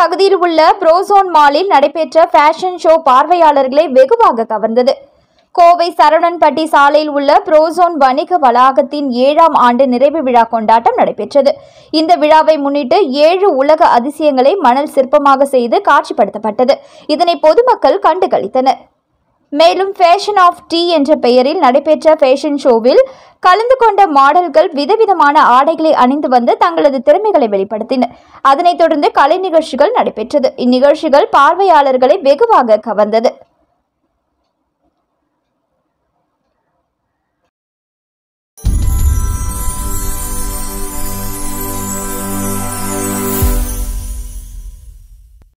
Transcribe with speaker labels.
Speaker 1: பகுதியில் உள்ள புரோசோன் மாலில் நடைபெற்ற ஃபேஷன் ஷோ பார்வையாளர்களை வெகுவாக கவர்ந்தது. கோவை சரவணன்பட்டி சாலையில் உள்ள புரோசோன் வணிக வளாகத்தின் 7ஆம் ஆண்டு நிறைவு விழா கொண்டாட்டம் நடைபெற்றது. இந்த விழாவை முன்னிட்டு 7 உலக அதிசயங்களை மணல் சிற்பமாக செய்து காட்சிப்படுத்தப்பட்டது. இதனை பொதுமக்கள் கண்டு களித்தனர். மேலும் ஃபேஷன் ஆஃப் டீ என்ற பெயரில் நடைபெற்ற ஃபேஷன் ஷோவில் கலந்து கொண்ட மாடல்கள் விதவிதமான ஆடைகளை அணிந்து வந்து தங்களது திறமைகளை வெளிப்படுத்தினர். அதனைத் தொடர்ந்து கலை நிகழ்ச்சிகள் நடைபெற்றது. இந்நிகழ்ச்சிகள் பார்வையாளர்களை வெகுவாக கவர்ந்தது.